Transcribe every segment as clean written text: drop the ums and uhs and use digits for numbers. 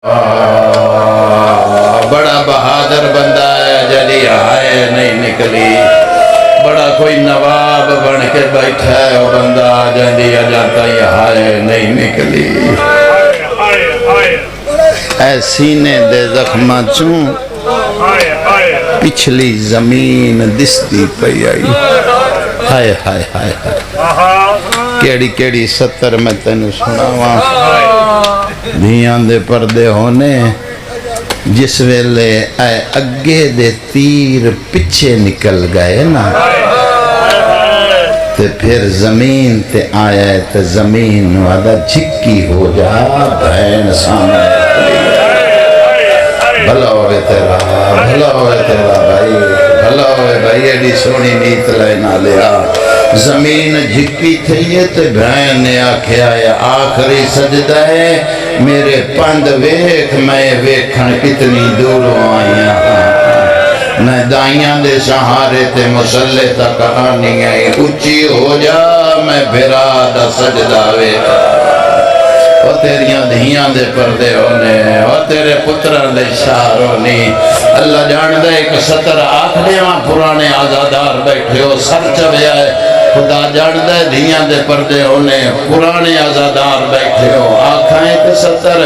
بڑا بہادر بندہ ہے جدی آئے نہیں نکلی بڑا کوئی نواب بن کے بیٹھا ہے وہ بندہ جدی جاتا ہی آئے نہیں نکلی اے سینے دے زخمہ چوں پچھلی زمین دستی پئی آئی ہائے ہائے ہائے کیڑی کیڑی ستر میں تینوں سناواں دھیاں دے پردے ہونے جس ویلے اے اگے دے تیر پچھے نکل گئے نا تے پھر زمین تے آیا ہے تے زمین وعدہ جھکی ہو جا بہن سامنے بھلا ہوئے تیرا بھائی بھلا ہوئے بھائی ایڈی سونی نیت لینا لیا زمین جھکی تھئیے تے بہن نے آکھیا ہے آخری سجدہ ہے میرے پند ویکھ میں ویکھن کتنی دوروں آئیاں میں دائیاں دے سہارے تے مسلح تک آنی آئی اچھی ہو جا میں بھرا دا سجدہ ویکھا وہ تیریاں دھیاں دے پردے ہونے وہ تیرے پتران دے شار ہونی اللہ جان دے ایک ستر آنکھ دے وہاں پرانے آزادار بیٹھے ہو سر چویا ہے خدا جان دے دھیاں دے پردے ہونے پرانے آزادار بیٹھے ہو آنکھائیں تے ستر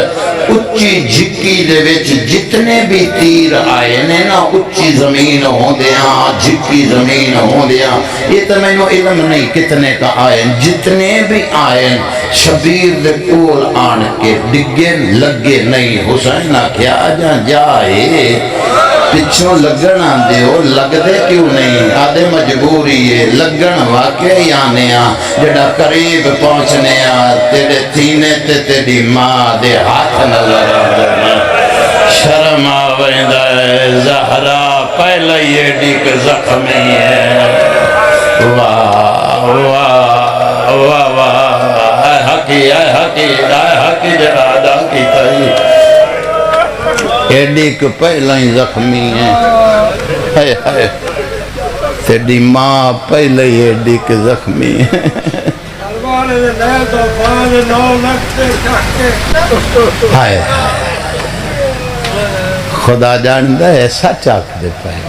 اچھی جھکی دے وچ جتنے بھی تیر آئے نے نا اچھی زمین ہوں دیاں جھکی زمین ہوں دیاں یہ تو میں نو علم نہیں کتنے کا آئے جتنے بھی آئے شبیر دے کول آن کے ڈگے لگے نہیں حسین کیا جائے پچھوں لگن آندے ہو لگ دے کیوں نہیں آدھے مجبوری ہے لگن واقعی آنے جڑا قریب پہنچنے تیرے تینے تے تیری ماں دے ہاتھ نظر آدھے شرم آویندہ ہے زہرا پہلے یہ ڈیک زخمی ہے واہ واہ واہ واہ اے حقی جرادہ کی تئی ایڈی کو پہلا ہی زخمی ہے ہائے ہائے تیری ماں پہلے ہی ایڈی کو زخمی ہے ہائے خدا جاندہ ایسا چاک دے پائے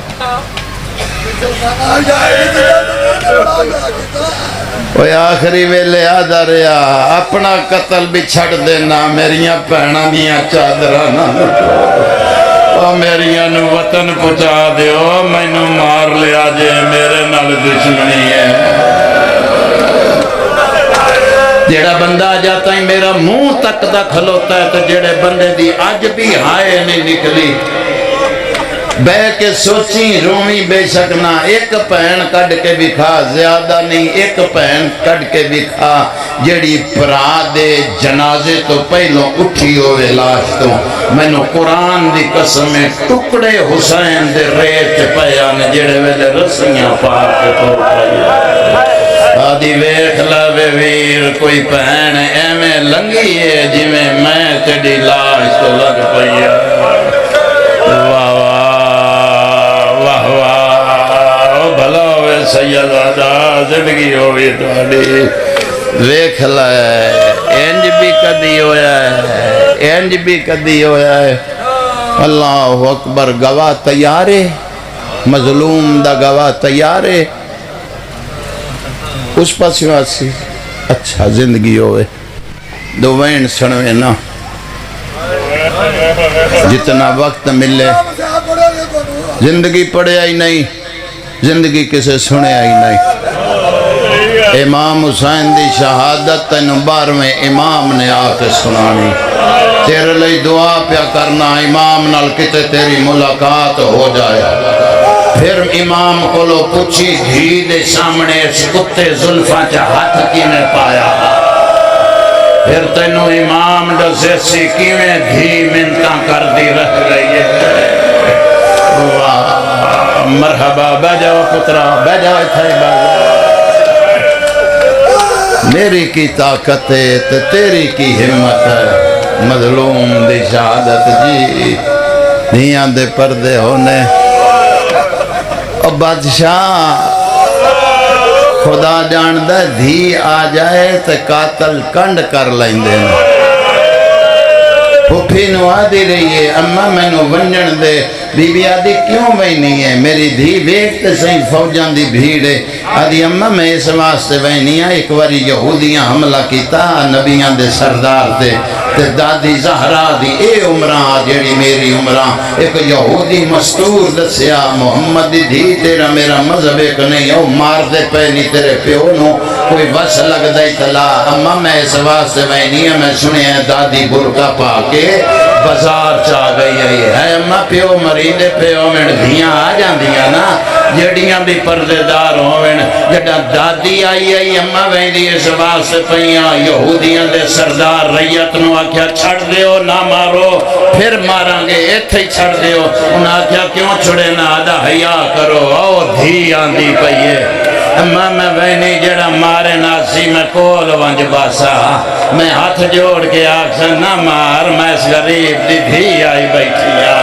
وہ آخری ویلے آدھا رہا اپنا قتل بھی چھڑ دینا میریاں پہنا دیاں چادرانا وہ میریاں نو وطن پچا دیو میں نو مار لیا جے میرے نال دشمنی ہے جیڑا بندہ جاتا ہے میرا منہ تک دا کھلوتا ہے تو جیڑے بندے دی آج بھی ہائے نہیں نکلی بے کے سوچی رومی بے شک نہ ایک پہن کڑ کے بھی کھا زیادہ نہیں ایک پہن کڑ کے بھی کھا جڑی پرا دے جنازے تو پہلوں اٹھی ہوئے لاش تو میں نو قرآن دی قسم ٹکڑے حسین دے ریت پیان جڑے ویلے رسیاں پار کے تو آدھی ویخ لوے ویر کوئی پہن ایمیں لنگی ہے جی میں تیڑی لاش تو لگ پیا واہ بھلا ہوئے سید آدھا زندگی ہوئی توڑی ویکھ لائے انج بھی کدی ہویا ہے اللہ اکبر گواہ تیارے مظلوم دا گواہ تیارے اس پاس واسی اچھا زندگی ہوئے دو وین سنوے نا جتنا وقت ملے زندگی پڑھے آئی نہیں زندگی کسے سنے آئی نہیں امام حسین دی شہادت تینو 12ویں امام نے آکے سنانی تیرے لئی دعا پیا کرنا امام نال کتے تیری ملاقات ہو جائے پھر امام کو لو پوچھی دھی دے سامنے اس کتے ظلفہ چا ہاتھ کی نے پایا پھر تینو امام دسے سی کیویں دھی منتاں کر دی رہ گئی ہے مرحبا بیجاؤ پترا بیجاؤ اتھائی بازا میری کی طاقت ہے تو تیری کی ہمت ہے مظلوم دی شہادت جی دھیاں دے پردے ہونے اور بادشاہ خدا جاندہ دھی آ جائے تو قاتل کنڈ کر لیں دے پھوپھی نو آدھی رہی ہے اما میں نو ونجن دے، بی بی آدھی کیوں وینی ہے؟ میری دھی ویکھتے سہی فوجان دی بھیڑ ہے، آدھی اما میں اس واسطے وینی ہے، ایک واری یہودیاں حملہ کیتا نبیاں دے سردار تے دادی زہرا دی اے عمران جیڑی میری عمران، ایک یہودی مستور دسیا محمد دی دھی تیرا میرا مذہب ایک نہیں، او مار دے پہ نہیں تیرے پیو نو کوئی وس لگ دائی تلا، اما میں اس واسطے وینی ہے، میں سنے ہیں دادی برکا پا کے بازار چاہ گئی ہے، اما پیو مریدے پیو میں دھیاں آ جان دیا نا جڑیاں بھی پردے دار ہوئیں، جڑا دادی آئی اما ویندی اس واسطے پہیاں یہودیاں دے سردار ریت نو آکھیا چھڑ دیو نہ مارو پھر ماراں گے ایتھے چھڑ دیو، انہاں آکھیا کیوں چھڑے نہ آدھا حیا کرو او دھی آندی پئیے، اما میں وینی جڑا مارے ناسی میں کول ونج باسا، میں ہاتھ جوڑ کے آکھا نہ مار میں اس غریب دی دھی آئی بیٹھیا،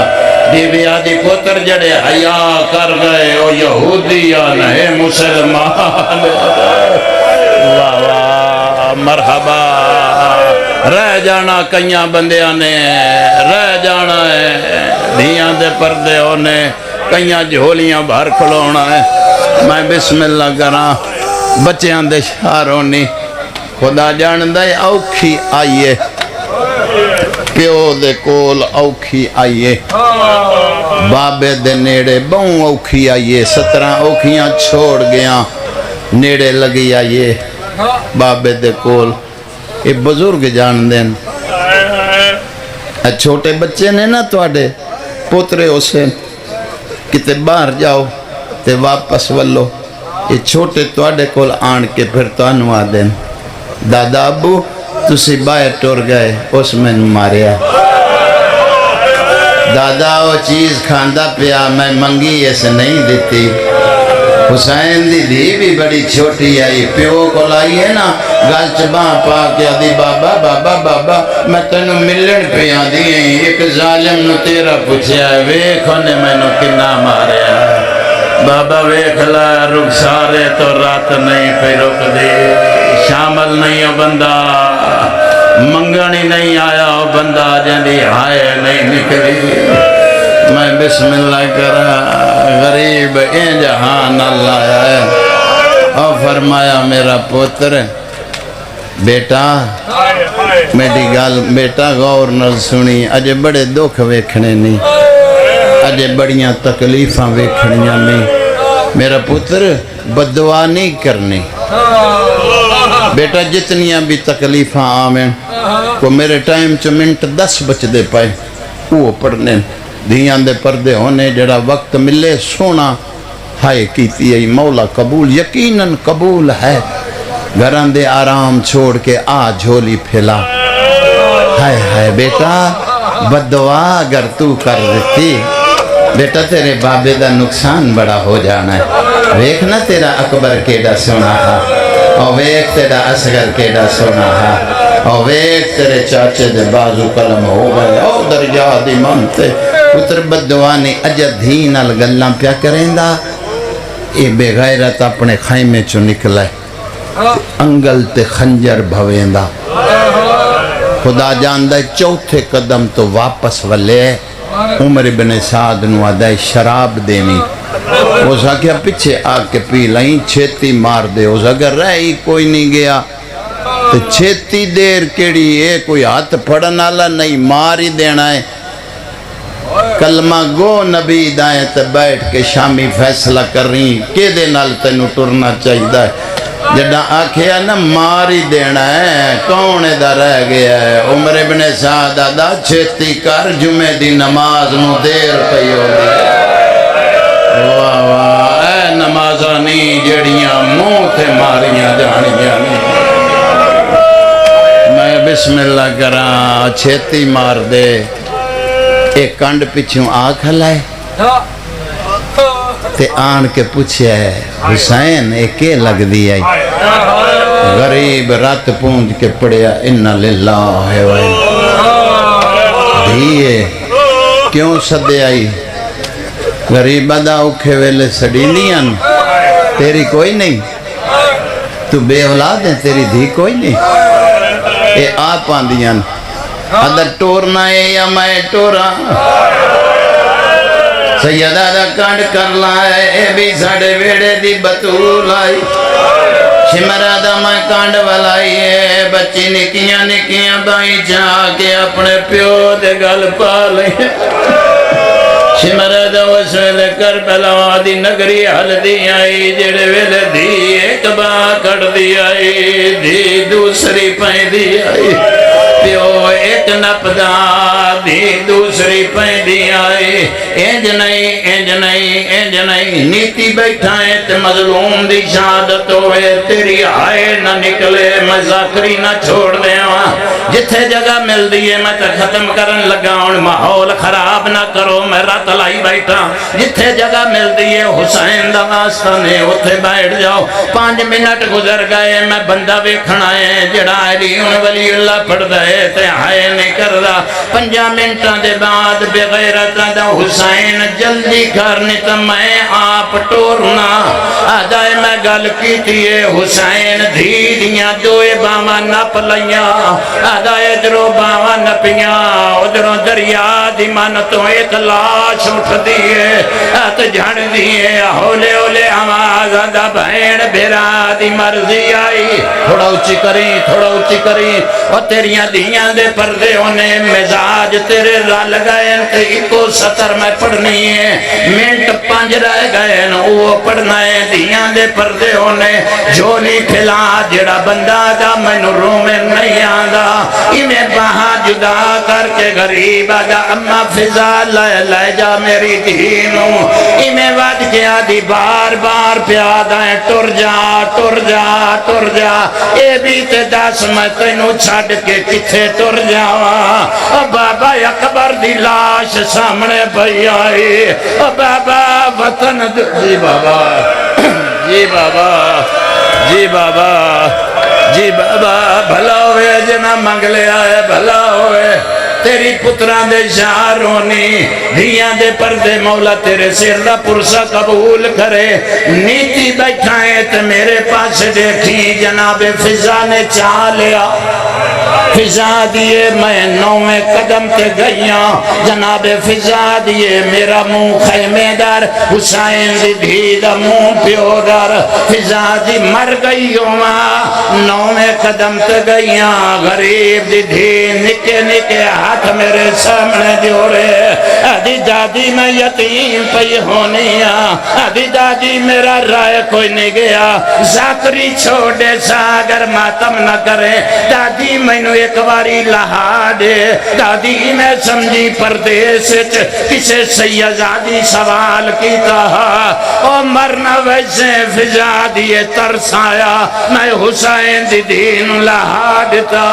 بی بی آدھی پتر جڑے حیا کر گئے او یہودیان ہے مسلمان، واہ واہ مرحبا، رہ جانا کئیاں بندیاں نے رہ جانا ہے، دھیاں دے پردے ہونے کئیاں جھولیاں بھر کھلونا ہے، میں بسم اللہ کراں بچیاں دے شارونی خدا جان دے اوکھی آئیے پیو دے کول اوکھی آئیے بابے دے نیڑے بہوں اوکھی آئیے 17 اوکھیاں چھوڑ گیا نیڑے لگی آئیے بابے دے کول یہ بزرگ جان دین چھوٹے بچے نے نا توڑے پوترے اسے کتے باہر جاؤ تے واپس ولو یہ چھوٹے توڑے کول آن کے پھر تو انوا دین دادا ابو تسی باہر ٹور گئے اس میں ماریا دادا وہ چیز کھاندہ پیا میں منگی ایسے نہیں دیتی حسین دی دھی بھی بڑی چھوٹی آئی پیو کو لائی ہے نا گل چباں پا کے دی بابا بابا بابا میں تینوں ملن پیا دیئے ایک ظالم نو تیرا پوچھیا ہے ویکھو نے میں نو کنا ماریا بابا ویکھ لا رک سارے تو رات نہیں پہ رک دی شامل نہیں ہو بندہ منگنی نہیں آیا ہو بندہ جنی ہائے نہیں نکلی میں بسم اللہ کرا غریب این جہان اللہ آیا اور فرمایا میرا پتر بیٹا میری گال بیٹا غور نہ سنی اجے بڑے دکھ ویکھنے نہیں اجے بڑیاں تکلیفاں ویکھنیاں نہیں میرا پتر بددعا نہیں کرنی بیٹا جتنیاں بھی تکلیفاں آمیں کو میرے ٹائم چو منٹ 10 بچ دے پائے وہ پڑھنے دھیاں دے پردے ہونے جڑا وقت ملے سونا ہائے کیتی ہے مولا قبول یقیناً قبول ہے گھران دے آرام چھوڑ کے آ جھولی پھیلا ہائے ہائے بیٹا بددعا اگر تو کر دیتی بیٹا تیرے بابے دا نقصان بڑا ہو جانا ہے ویکھنا تیرا اکبر کیڑا سونا تھا اور ویکھ تیرا اصغر کیڑا سونا تھا اور ویکھ تیرے چاچے دے بازو قلم ہو گئے او درجہ دی منتے پتر بددعانی اجا دھین الگلاں پیا کریں دا اے بے غیرت اپنے خیمے چو نکلے انگل تے خنجر بھویں دا خدا جاندہ چوتھے قدم تو واپس ولے عمر ابن سعد نو آدھائی شراب دینی وہ ساکیا پچھے آ کے پی لائیں چھیتی مار دے وہ اگر رہی کوئی نہیں گیا تو چھیتی دیر کیڑی ہے کوئی ہاتھ پھڑنا لا نہیں مار ہی دینا ہے کلمہ گو نبی دائیں تے بیٹھ کے شامی فیصلہ کر رہی کہ دے نال تینو ٹرنا چاہی دا ہے جڑا آکھیا نا ماری دینا ہے کون دا رہ گیا ہے عمر ابن سعد دا چھتی کر جمعہ دی نماز نو دیر پئی ہو دی واہ واہ اے نمازانی جڑیاں منہ تے ماریاں جانیاں میں بسم اللہ کراں چھتی مار دے ایک کنڈ پچھوں آنکھ لائے تے آن کے پوچھے حسین ایک کے لگ دی آئی غریب رات پونج کے پڑیا انہا للہ ہے وائی دھیئے کیوں صدے آئی غریب ادا اوکھے ویلے سڑی دیاں تیری کوئی نہیں تو بے اولاد ہے تیری دھی کوئی نہیں اے آپ آن دیاں ادھر ٹورنا ہے یا میں ٹورا سیدہ دا کانڈ کر لائے اے بھی ساڑے ویڑے دی بطول آئی شمرہ دا میں کانڈ والائی ہے بچی نکیاں نکیاں بائی جا کے اپنے پیو دے گل پا لیں شمرہ دا وسویل کربلا دی نگری حل دی آئی جڑے ویل دی ایک با کڑ دی آئی دی دوسری پائیں دی آئی پیو ایک نپدا دی دوسری پائیں دی آئی انج نہیں نیتی بیٹھائیں تے مظلوم دی شہادت ہوئے تیری آئے نہ نکلے میں ذاکری نہ چھوڑ دے جتھے جگہ مل دیئے میں تے ختم کرن لگا ان ماحول خراب نہ کرو میں رات لائی بیٹھا جتھے جگہ مل دیئے حسین دا واسطہ نے اتھے بیٹھ جاؤ 5 منٹ گزر گئے میں بندہ ویکھنا ہے جڑا علیون ولی اللہ پڑھ دے تے ہائے نہیں کر دا 5 منٹاں دے بعد بغیرت دا حسین جلدی کرنی تو میں آپ ٹورنا آدھائے میں گل کی تیئے حسین دھی دیاں دوئے باواں نپ لیاں آدھائے ادھروں باواں نپیاں ادھروں دریا دی منتوں ایک لاش اٹھ دیئے ات جھڑ دیئے ہولے ہولے آواز آدھا بہن بھیرا دی مرضی آئی تھوڑا اچھی کریں اور تیریاں دیاں دے پردے ہونے مزاج تیرے رال گئے تے ایکو سطر میں پڑھنی ہے منٹ 5 رہ گئے وہ پڑھنا ہے دیاں دے پردے ہونے جھولی کھلا جڑا بندہ دا میں نوروں میں نہیں آدھا انہیں باہا جدا کر کے غریب آدھا اما فضا لے جا میری دینوں انہیں واد کیا دی بار بار پیادہ ہے ٹر جا اے بھی تے 10 میں تینوں چھاڑ کے کتھے ٹر جاواں بابا اکبر دی لاش سامنے پئی آئی بابا وطن جی بابا بھلا ہوئے جنا منگ لے آئے بھلا ہوئے تیری پتران دے شہر ہونی دھیاں دے پردے مولا تیرے سر دا پرسا قبول کرے نیتی بیٹھائیں تے میرے پاس دیکھی جناب فضا نے چاہ لیا فضا دیئے میں 9ویں قدم تے گئیاں جناب فضا دیئے میرا منہ خیمے دار حسین دی دھی دا منہ پیو دار فضا دی مر گئی ہوا 9ویں قدم تے گئیاں غریب دی دھی نکے نکے ہاتھ میرے سامنے دیورے آدھی دادی میں یتیم پئی ہونیا آدھی دادی میرا رائے کوئی نہیں گیا ذاکری چھوڑے سا اگر ماتم نہ کرے دادی میں نو ایک باری لہا دے دادی میں سمجھی پردیس کسے سیدزادی سوال کی کہا او مرنا ویسے فضا دیئے ترس آیا میں حسین دی دین لہا دیتا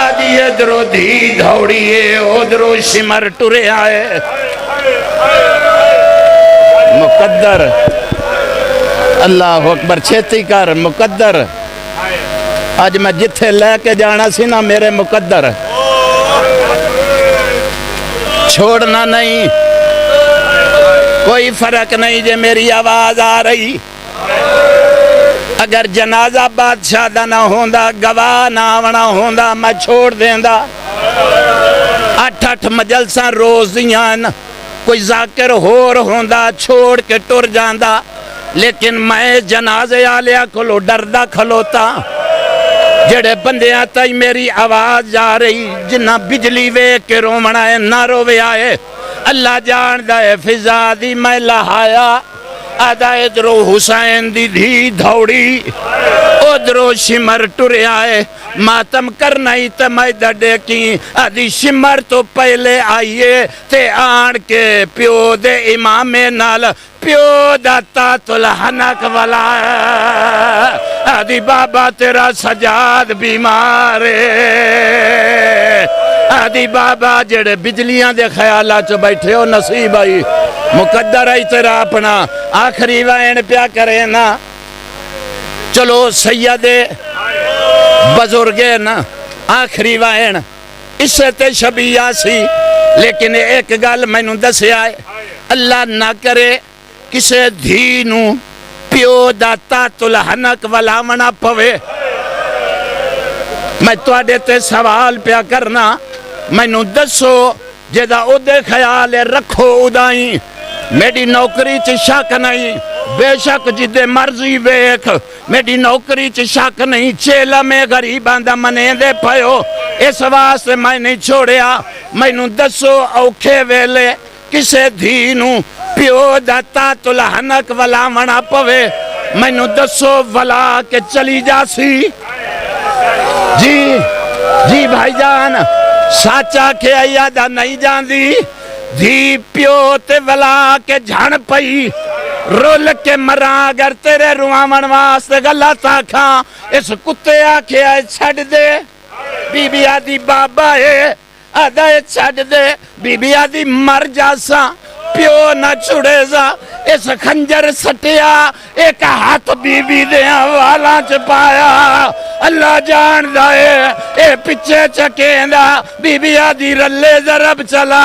آدھی ادھرو دی دھوڑیے ادھرو شمر ٹرے آئے مقدر اللہ اکبر چھیتی کر مقدر آج میں جتھے لے کے جانا سی نا میرے مقدر چھوڑنا نہیں کوئی فرق نہیں جے میری آواز آ رہی اگر جنازہ بادشاہ دا نہ ہوندا گواہ نہ آونا ہوندا میں چھوڑ دیندہ 8 مجلساں روز دیاں کوئی ذاکر ہور ہوندا چھوڑ کے ٹر جاندہ لیکن میں جنازے آلیا کھلو ڈردہ کھلوتا جڑے بندیاں تائی میری آواز جا رہی جنہ بجلی وے کے رومنا ہے نہ روے آئے اللہ جان دائے فضا دی میں لہایا آدھا ادھرو حسین دی دھی دھوڑی ادھرو شمر ٹرے آئے ماتم کرنا ہی تمہیں ڈڈے کی آدھی شمر تو پہلے آئیے تے آن کے پیو دے امام نال پیو داتا تلحنک والا آدھی بابا تیرا سجاد بیمارے آدھی بابا جڑے بجلیاں دے خیالات چو بیٹھے ہو نصیب آئی مقدر آئی تیرا اپنا آخری وائن پیا کرے نا چلو سید بزرگے نا آخری وائن اس سے تے شبیہ سی لیکن ایک گل میں نو دسے آئے اللہ نہ کرے کسے دھینو پیو داتا تلحنک ولاونا پوے میں تو آڈے تے سوال پیا کرنا مینو دسو جدا اودے خیال رکھو ادائی میری نوکری چ شک نہیں بے شک جدے مرضی ویکھ میری نوکری چ شک نہیں چیلا میں غریباں دا منے دے پیو اس واسطے میں نہیں چھوڑیا مینوں دسو اوکھے ویلے کسے دھی نوں پیو دا تات الحنک ولاونا پوے مینوں دسو ولا کے چلی جاسی جی بھائی جان ساچا کے آیا دا نہیں جان دی دھی پیو تے ولا کے جھان پئی رول کے مراں اگر تیرے روامن واسطے غلط آکھاں اس کتے آکھے آئے چھڑ دے بی بی آدھی بابا ہے آدھا چھڑ دے بی بی آدھی مر جاساں پیو نہ چھڑے زا اس خنجر سٹیا ایک ہاتھ بی بی دیاں والا چپایا اللہ جان دائے اے پچھے چکیں دا بی بی آدھی رلے ضرب چلا